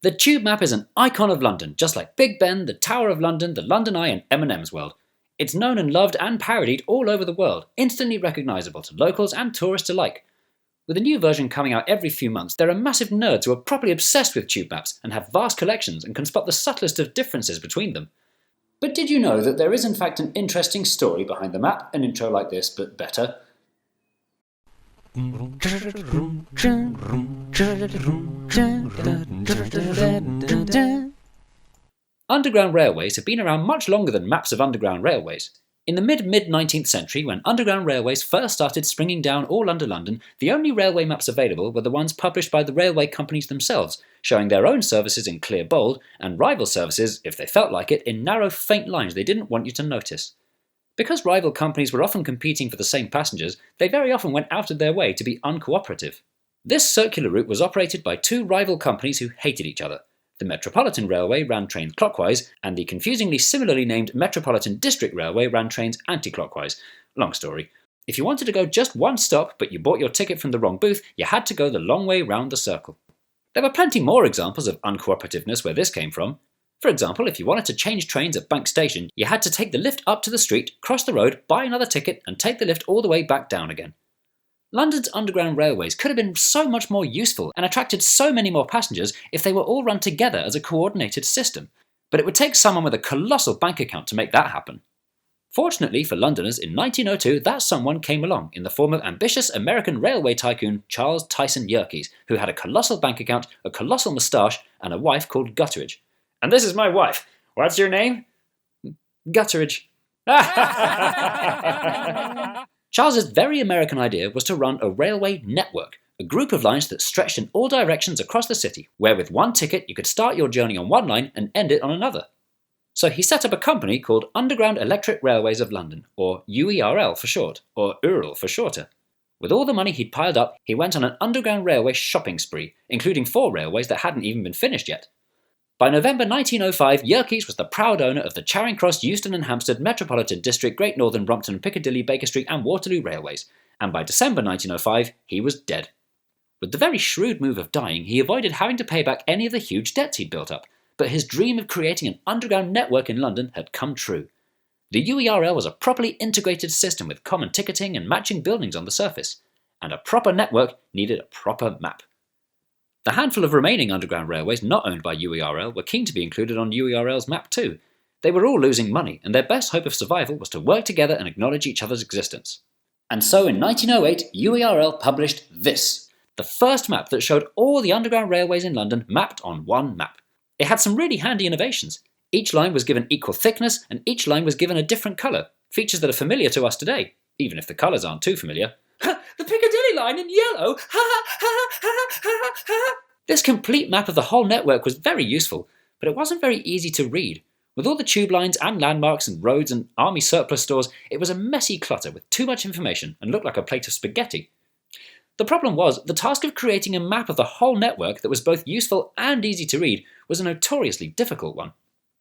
The tube map is an icon of London, just like Big Ben, the Tower of London, the London Eye and M&M's World. It's known and loved and parodied all over the world, instantly recognisable to locals and tourists alike. With a new version coming out every few months, there are massive nerds who are properly obsessed with tube maps and have vast collections and can spot the subtlest of differences between them. But did you know that there is in fact an interesting story behind the map? An intro like this, but better. Underground railways have been around much longer than maps of underground railways. In the mid-19th century, when underground railways first started springing down all under London, the only railway maps available were the ones published by the railway companies themselves, showing their own services in clear bold, and rival services, if they felt like it, in narrow faint lines they didn't want you to notice. Because rival companies were often competing for the same passengers, they very often went out of their way to be uncooperative. This circular route was operated by two rival companies who hated each other. The Metropolitan Railway ran trains clockwise, and the confusingly similarly named Metropolitan District Railway ran trains anti-clockwise. Long story. If you wanted to go just one stop, but you bought your ticket from the wrong booth, you had to go the long way round the circle. There were plenty more examples of uncooperativeness where this came from. For example, if you wanted to change trains at Bank Station, you had to take the lift up to the street, cross the road, buy another ticket, and take the lift all the way back down again. London's underground railways could have been so much more useful and attracted so many more passengers if they were all run together as a coordinated system, but it would take someone with a colossal bank account to make that happen. Fortunately for Londoners, in 1902 that someone came along in the form of ambitious American railway tycoon Charles Tyson Yerkes, who had a colossal bank account, a colossal moustache, and a wife called Gutteridge. And this is my wife. What's your name? Gutteridge. Charles's very American idea was to run a railway network, a group of lines that stretched in all directions across the city, where with one ticket you could start your journey on one line and end it on another. So he set up a company called Underground Electric Railways of London, or UERL for short, or URL for shorter. With all the money he'd piled up, he went on an underground railway shopping spree, including 4 railways that hadn't even been finished yet. By November 1905, Yerkes was the proud owner of the Charing Cross, Euston and Hampstead, Metropolitan District, Great Northern, Brompton, Piccadilly, Baker Street and Waterloo Railways, and by December 1905, he was dead. With the very shrewd move of dying, he avoided having to pay back any of the huge debts he'd built up, but his dream of creating an underground network in London had come true. The UERL was a properly integrated system with common ticketing and matching buildings on the surface, and a proper network needed a proper map. The handful of remaining underground railways not owned by UERL were keen to be included on UERL's map too. They were all losing money, and their best hope of survival was to work together and acknowledge each other's existence. And so in 1908, UERL published this, the first map that showed all the underground railways in London mapped on one map. It had some really handy innovations. Each line was given equal thickness, and each line was given a different colour, features that are familiar to us today, even if the colours aren't too familiar. The Piccadilly line in yellow! This complete map of the whole network was very useful, but it wasn't very easy to read. With all the tube lines and landmarks and roads and army surplus stores, it was a messy clutter with too much information and looked like a plate of spaghetti. The problem was, the task of creating a map of the whole network that was both useful and easy to read was a notoriously difficult one.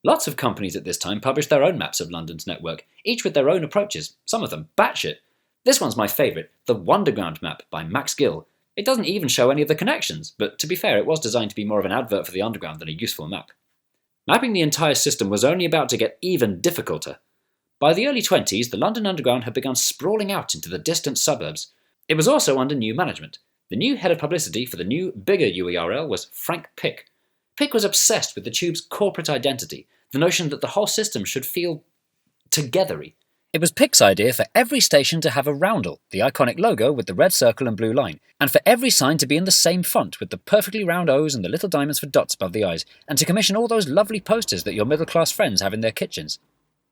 Lots of companies at this time published their own maps of London's network, each with their own approaches, some of them batshit. This one's my favourite, the Wonderground map by Max Gill. It doesn't even show any of the connections, but to be fair, it was designed to be more of an advert for the underground than a useful map. Mapping the entire system was only about to get even difficulter. By the early 20s, the London Underground had begun sprawling out into the distant suburbs. It was also under new management. The new head of publicity for the new, bigger UERL was Frank Pick. Pick was obsessed with the tube's corporate identity, the notion that the whole system should feel togethery. It was Pick's idea for every station to have a roundel, the iconic logo with the red circle and blue line, and for every sign to be in the same font with the perfectly round O's and the little diamonds for dots above the eyes, and to commission all those lovely posters that your middle-class friends have in their kitchens.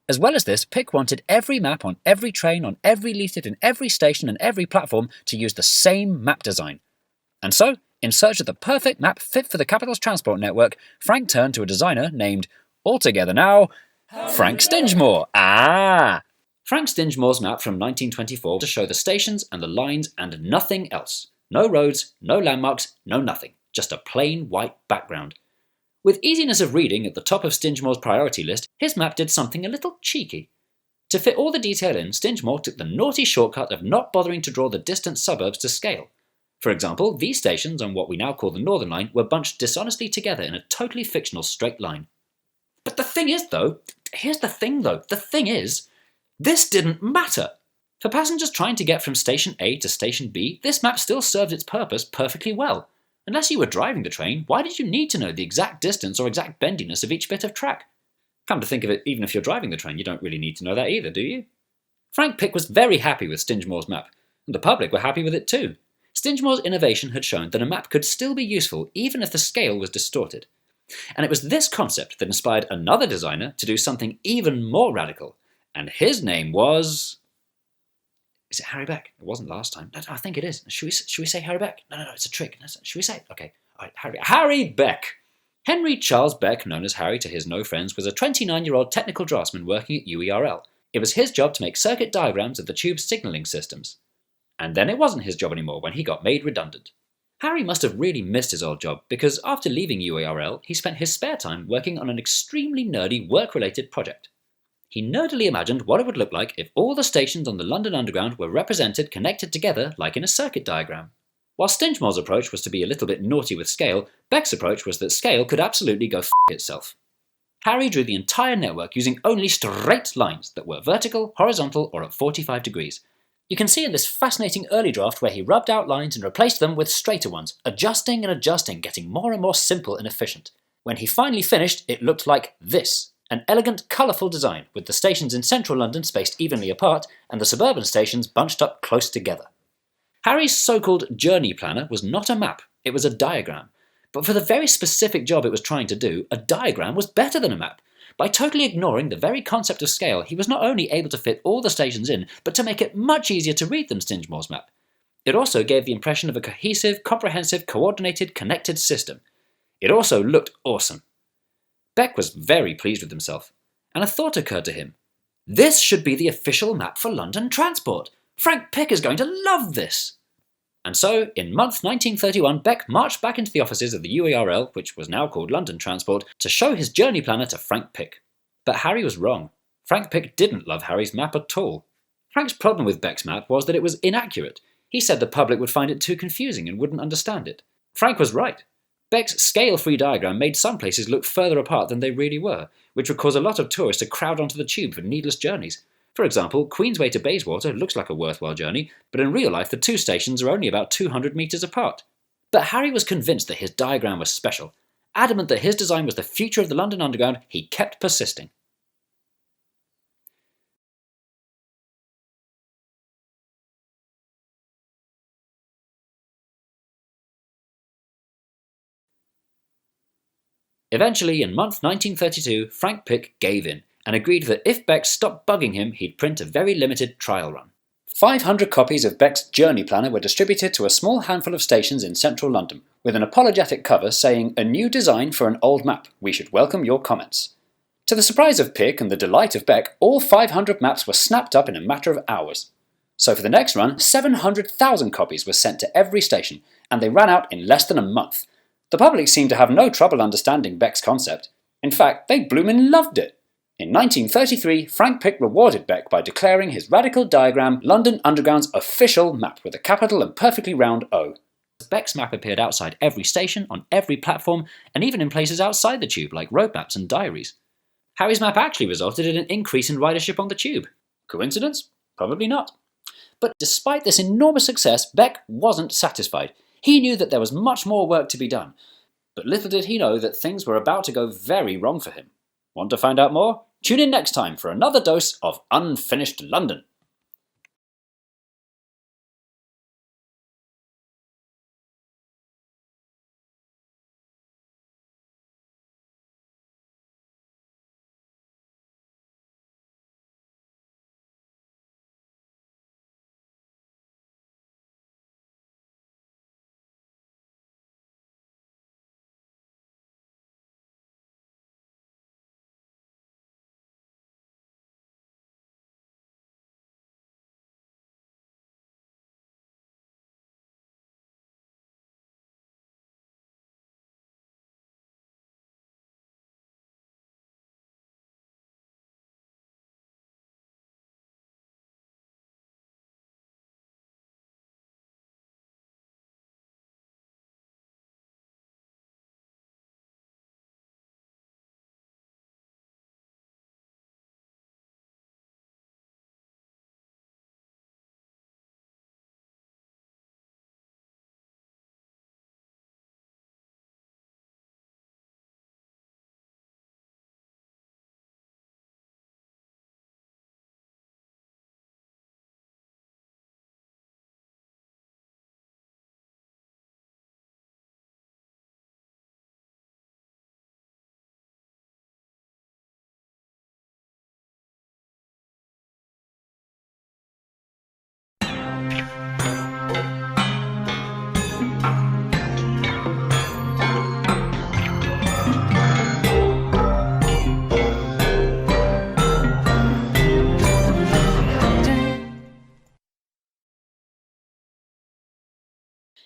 As well as this, Pick wanted every map on every train, on every leaflet, in every station and every platform to use the same map design. And so, in search of the perfect map fit for the capital's transport network, Frank turned to a designer named, altogether now, Frank Stingemore. Frank Stingemore's map from 1924 to show the stations and the lines and nothing else. No roads, no landmarks, no nothing. Just a plain white background. With easiness of reading at the top of Stingemore's priority list, his map did something a little cheeky. To fit all the detail in, Stingemore took the naughty shortcut of not bothering to draw the distant suburbs to scale. For example, these stations on what we now call the Northern Line were bunched dishonestly together in a totally fictional straight line. But the thing is, the thing is, this didn't matter. For passengers trying to get from station A to station B, this map still served its purpose perfectly well. Unless you were driving the train, why did you need to know the exact distance or exact bendiness of each bit of track? Come to think of it, even if you're driving the train, you don't really need to know that either, do you? Frank Pick was very happy with Stingemore's map, and the public were happy with it too. Stingemore's innovation had shown that a map could still be useful even if the scale was distorted. And it was this concept that inspired another designer to do something even more radical, and his name was... Is it Harry Beck? It wasn't last time. No, I think it is. Should we say Harry Beck? No, it's a trick. Should we say it? Okay. All right, Harry Beck. Henry Charles Beck, known as Harry to his no friends, was a 29-year-old technical draftsman working at UERL. It was his job to make circuit diagrams of the tube's signalling systems. And then it wasn't his job anymore when he got made redundant. Harry must have really missed his old job because after leaving UERL, he spent his spare time working on an extremely nerdy work-related project. He nerdily imagined what it would look like if all the stations on the London Underground were represented connected together like in a circuit diagram. While Stingemore's approach was to be a little bit naughty with scale, Beck's approach was that scale could absolutely go f*** itself. Harry drew the entire network using only straight lines that were vertical, horizontal, or at 45 degrees. You can see in this fascinating early draft where he rubbed out lines and replaced them with straighter ones, adjusting and adjusting, getting more and more simple and efficient. When he finally finished, it looked like this. An elegant, colourful design, with the stations in central London spaced evenly apart and the suburban stations bunched up close together. Harry's so-called journey planner was not a map, it was a diagram. But for the very specific job it was trying to do, a diagram was better than a map. By totally ignoring the very concept of scale, he was not only able to fit all the stations in, but to make it much easier to read than Stingemore's map. It also gave the impression of a cohesive, comprehensive, coordinated, connected system. It also looked awesome. Beck was very pleased with himself, and a thought occurred to him. This should be the official map for London transport. Frank Pick is going to love this. And so, in month 1931, Beck marched back into the offices of the UERL, which was now called London Transport, to show his journey planner to Frank Pick. But Harry was wrong. Frank Pick didn't love Harry's map at all. Frank's problem with Beck's map was that it was inaccurate. He said the public would find it too confusing and wouldn't understand it. Frank was right. Beck's scale-free diagram made some places look further apart than they really were, which would cause a lot of tourists to crowd onto the tube for needless journeys. For example, Queensway to Bayswater looks like a worthwhile journey, but in real life the two stations are only about 200 metres apart. But Harry was convinced that his diagram was special. Adamant that his design was the future of the London Underground, he kept persisting. Eventually, in month 1932, Frank Pick gave in, and agreed that if Beck stopped bugging him, he'd print a very limited trial run. 500 copies of Beck's journey planner were distributed to a small handful of stations in central London, with an apologetic cover saying, "A new design for an old map. We should welcome your comments." To the surprise of Pick and the delight of Beck, all 500 maps were snapped up in a matter of hours. So for the next run, 700,000 copies were sent to every station, and they ran out in less than a month. The public seemed to have no trouble understanding Beck's concept. In fact, they bloomin' loved it. In 1933, Frank Pick rewarded Beck by declaring his radical diagram London Underground's official map with a capital and perfectly round O. Beck's map appeared outside every station, on every platform, and even in places outside the tube like road maps and diaries. Harry's map actually resulted in an increase in ridership on the tube. Coincidence? Probably not. But despite this enormous success, Beck wasn't satisfied. He knew that there was much more work to be done. But little did he know that things were about to go very wrong for him. Want to find out more? Tune in next time for another dose of Unfinished London.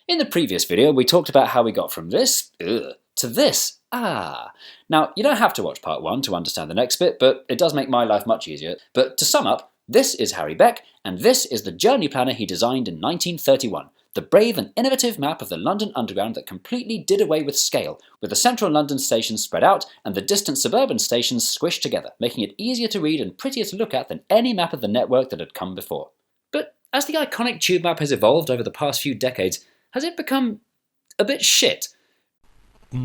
In the previous video, we talked about how we got from this, to this, Now, you don't have to watch part 1 to understand the next bit, but it does make my life much easier. But to sum up, this is Harry Beck, and this is the journey planner he designed in 1931. The brave and innovative map of the London Underground that completely did away with scale, with the central London stations spread out and the distant suburban stations squished together, making it easier to read and prettier to look at than any map of the network that had come before. But as the iconic tube map has evolved over the past few decades, has it become a bit shit? The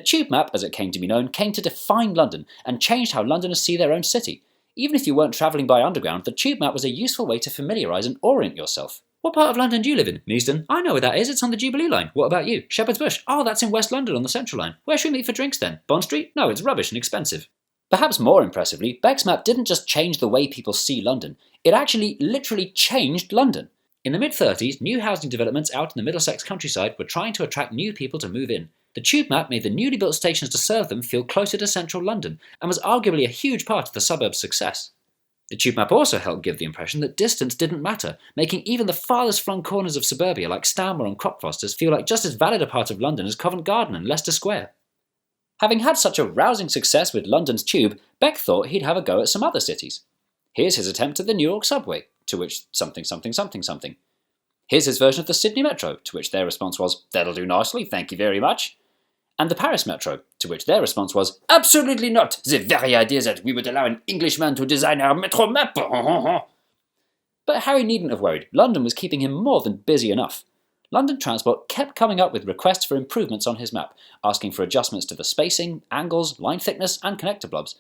tube map, as it came to be known, came to define London and changed how Londoners see their own city. Even if you weren't travelling by underground, the tube map was a useful way to familiarise and orient yourself. What part of London do you live in? Neasden? I know where that is, it's on the Jubilee line. What about you? Shepherd's Bush? Oh, that's in West London on the Central line. Where should we meet for drinks then? Bond Street? No, it's rubbish and expensive. Perhaps more impressively, Beck's map didn't just change the way people see London, it actually literally changed London. In the mid-30s, new housing developments out in the Middlesex countryside were trying to attract new people to move in. The tube map made the newly built stations to serve them feel closer to central London, and was arguably a huge part of the suburb's success. The tube map also helped give the impression that distance didn't matter, making even the farthest flung corners of suburbia like Stanmore and Crockfosters feel like just as valid a part of London as Covent Garden and Leicester Square. Having had such a rousing success with London's tube, Beck thought he'd have a go at some other cities. Here's his attempt at the New York subway, to which something. Here's his version of the Sydney Metro, to which their response was, "That'll do nicely, thank you very much." And the Paris Metro, to which their response was, "Absolutely not! The very idea that we would allow an Englishman to design our metro map!" But Harry needn't have worried. London was keeping him more than busy enough. London Transport kept coming up with requests for improvements on his map, asking for adjustments to the spacing, angles, line thickness, and connector blobs.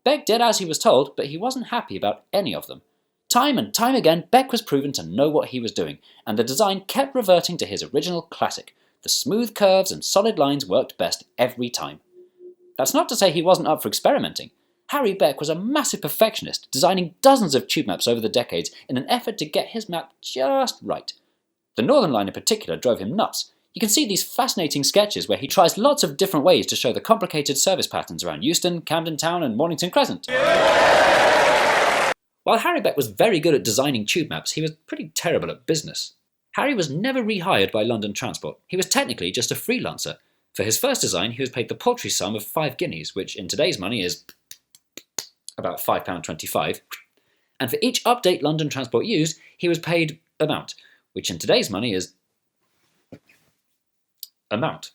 Beck did as he was told, but he wasn't happy about any of them. Time and time again, Beck was proven to know what he was doing, and the design kept reverting to his original classic. The smooth curves and solid lines worked best every time. That's not to say he wasn't up for experimenting. Harry Beck was a massive perfectionist, designing dozens of tube maps over the decades in an effort to get his map just right. The Northern Line in particular drove him nuts. You can see these fascinating sketches where he tries lots of different ways to show the complicated service patterns around Euston, Camden Town and Mornington Crescent. While Harry Beck was very good at designing tube maps, he was pretty terrible at business. Harry was never rehired by London Transport. He was technically just a freelancer. For his first design, he was paid the paltry sum of 5 guineas, which in today's money is about £5.25. And for each update London Transport used, he was paid amount, which in today's money is amount.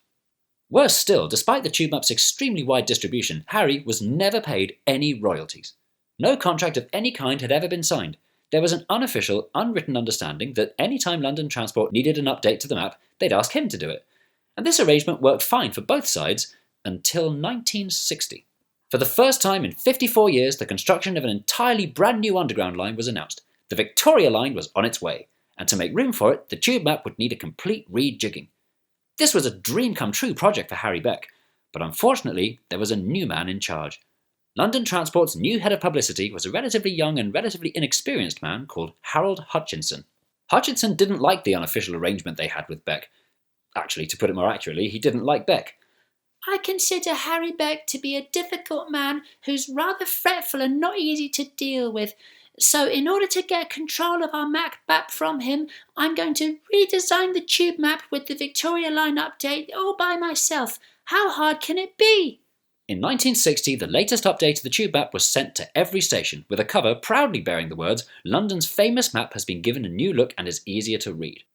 Worse still, despite the tube map's extremely wide distribution, Harry was never paid any royalties. No contract of any kind had ever been signed. There was an unofficial, unwritten understanding that any time London Transport needed an update to the map, they'd ask him to do it. And this arrangement worked fine for both sides until 1960. For the first time in 54 years, the construction of an entirely brand new underground line was announced. The Victoria Line was on its way, and to make room for it, the tube map would need a complete rejigging. This was a dream come true project for Harry Beck, but unfortunately, there was a new man in charge. London Transport's new head of publicity was a relatively young and relatively inexperienced man called Harold Hutchinson. Hutchinson didn't like the unofficial arrangement they had with Beck. Actually, to put it more accurately, he didn't like Beck. "I consider Harry Beck to be a difficult man who's rather fretful and not easy to deal with. So in order to get control of our map back from him, I'm going to redesign the tube map with the Victoria Line update all by myself. How hard can it be?" In 1960, the latest update of the tube map was sent to every station, with a cover proudly bearing the words, "London's famous map has been given a new look and is easier to read."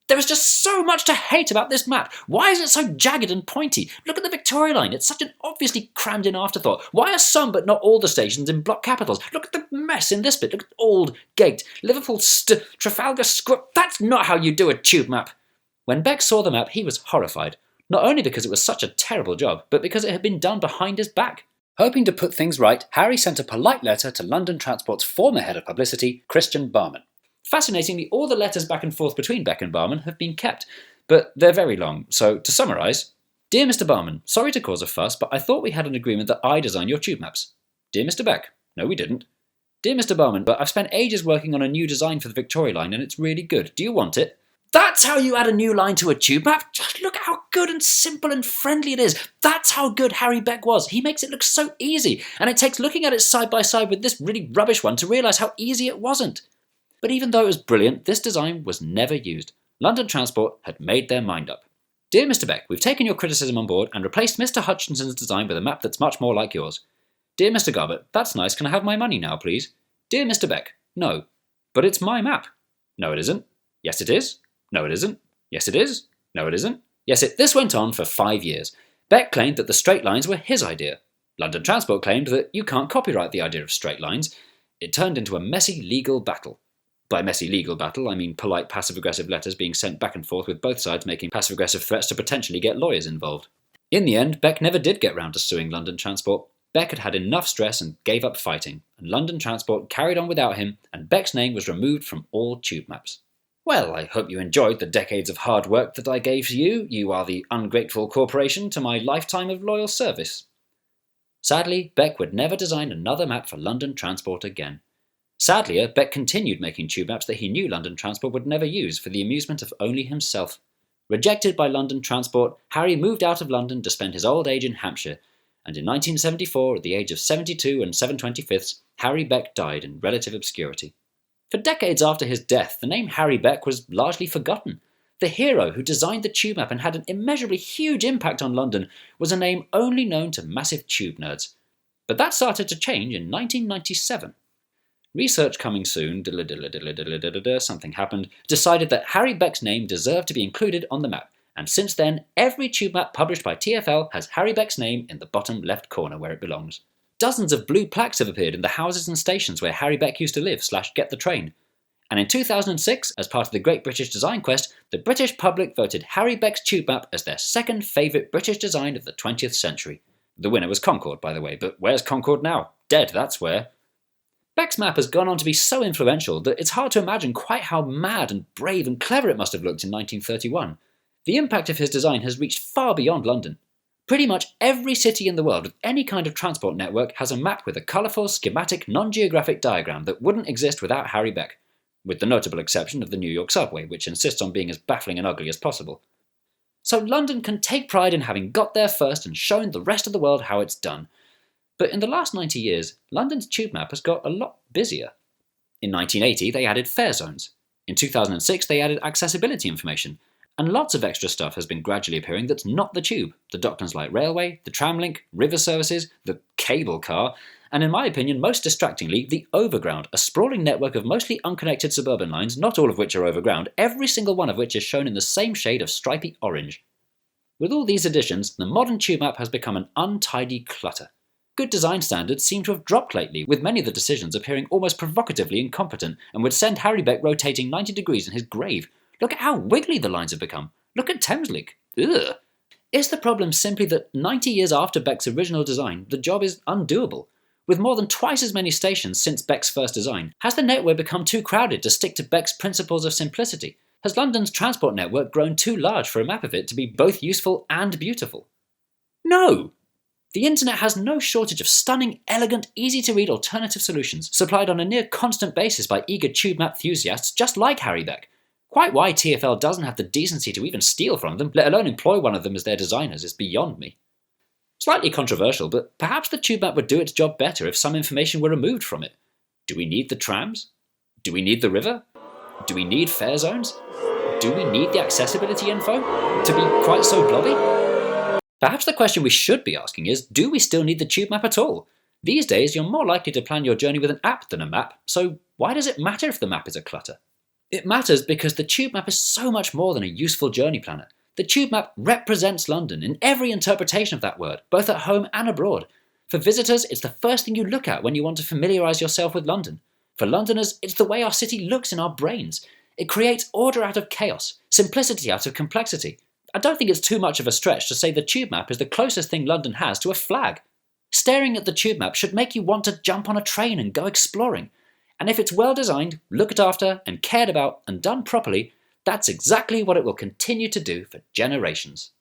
There is just so much to hate about this map. Why is it so jagged and pointy? Look at the Victoria Line, it's such an obviously crammed in afterthought. Why are some but not all the stations in block capitals? Look at the mess in this bit, look at Old Gate, Liverpool Trafalgar Square. That's not how you do a tube map. When Beck saw the map, he was horrified, not only because it was such a terrible job, but because it had been done behind his back. Hoping to put things right, Harry sent a polite letter to London Transport's former head of publicity, Christian Barman. Fascinatingly, all the letters back and forth between Beck and Barman have been kept, but they're very long, so to summarise, "Dear Mr. Barman, sorry to cause a fuss, but I thought we had an agreement that I design your tube maps. Dear Mr. Beck, no we didn't. Dear Mr. Barman, but I've spent ages working on a new design for the Victoria Line and it's really good. Do you want it?" That's how you add a new line to a tube map? Just look at how good and simple and friendly it is. That's how good Harry Beck was. He makes it look so easy, and it takes looking at it side by side with this really rubbish one to realise how easy it wasn't. But even though it was brilliant, this design was never used. London Transport had made their mind up. Dear Mr. Beck, we've taken your criticism on board and replaced Mr. Hutchinson's design with a map that's much more like yours. Dear Mr. Garbutt, that's nice. Can I have my money now, please? Dear Mr. Beck, no. But it's my map. No, it isn't. Yes, it is. No, it isn't. Yes, it is. No, it isn't. Yes, This went on for 5 years. Beck claimed that the straight lines were his idea. London Transport claimed that you can't copyright the idea of straight lines. It turned into a messy legal battle. By messy legal battle, I mean polite passive-aggressive letters being sent back and forth with both sides making passive-aggressive threats to potentially get lawyers involved. In the end, Beck never did get round to suing London Transport. Beck had had enough stress and gave up fighting, and London Transport carried on without him, and Beck's name was removed from all tube maps. Well, I hope you enjoyed the decades of hard work that I gave to you. You are the ungrateful corporation to my lifetime of loyal service. Sadly, Beck would never design another map for London Transport again. Sadlier, Beck continued making tube maps that he knew London Transport would never use for the amusement of only himself. Rejected by London Transport, Harry moved out of London to spend his old age in Hampshire, and in 1974, at the age of 72 and 7/25, Harry Beck died in relative obscurity. For decades after his death, the name Harry Beck was largely forgotten. The hero who designed the tube map and had an immeasurably huge impact on London was a name only known to massive tube nerds. But that started to change in 1997. Research coming soon, something happened, decided that Harry Beck's name deserved to be included on the map, and since then, every tube map published by TfL has Harry Beck's name in the bottom left corner where it belongs. Dozens of blue plaques have appeared in the houses and stations where Harry Beck used to live / get the train. And in 2006, as part of the Great British Design Quest, the British public voted Harry Beck's tube map as their second favourite British design of the 20th century. The winner was Concorde, by the way, but where's Concorde now? Dead, that's where. Beck's map has gone on to be so influential that it's hard to imagine quite how mad and brave and clever it must have looked in 1931. The impact of his design has reached far beyond London. Pretty much every city in the world with any kind of transport network has a map with a colourful, schematic, non-geographic diagram that wouldn't exist without Harry Beck, with the notable exception of the New York subway, which insists on being as baffling and ugly as possible. So London can take pride in having got there first and shown the rest of the world how it's done. But in the last 90 years, London's tube map has got a lot busier. In 1980, they added fare zones. In 2006, they added accessibility information. And lots of extra stuff has been gradually appearing that's not the tube. The Docklands Light Railway, the tramlink, river services, the cable car, and in my opinion, most distractingly, the Overground, a sprawling network of mostly unconnected suburban lines, not all of which are overground, every single one of which is shown in the same shade of stripy orange. With all these additions, the modern tube map has become an untidy clutter. Good design standards seem to have dropped lately, with many of the decisions appearing almost provocatively incompetent and would send Harry Beck rotating 90 degrees in his grave. Look at how wiggly the lines have become. Look at Thameslink. Ugh. Is the problem simply that 90 years after Beck's original design, the job is undoable? With more than twice as many stations since Beck's first design, has the network become too crowded to stick to Beck's principles of simplicity? Has London's transport network grown too large for a map of it to be both useful and beautiful? No! The internet has no shortage of stunning, elegant, easy-to-read alternative solutions, supplied on a near-constant basis by eager tube map enthusiasts just like Harry Beck. Quite why TfL doesn't have the decency to even steal from them, let alone employ one of them as their designers, is beyond me. Slightly controversial, but perhaps the tube map would do its job better if some information were removed from it. Do we need the trams? Do we need the river? Do we need fare zones? Do we need the accessibility info? To be quite so blobby? Perhaps the question we should be asking is, do we still need the tube map at all? These days, you're more likely to plan your journey with an app than a map, so why does it matter if the map is a clutter? It matters because the tube map is so much more than a useful journey planner. The tube map represents London in every interpretation of that word, both at home and abroad. For visitors, it's the first thing you look at when you want to familiarise yourself with London. For Londoners, it's the way our city looks in our brains. It creates order out of chaos, simplicity out of complexity. I don't think it's too much of a stretch to say the tube map is the closest thing London has to a flag. Staring at the tube map should make you want to jump on a train and go exploring. And if it's well designed, looked after, and cared about, and done properly, that's exactly what it will continue to do for generations.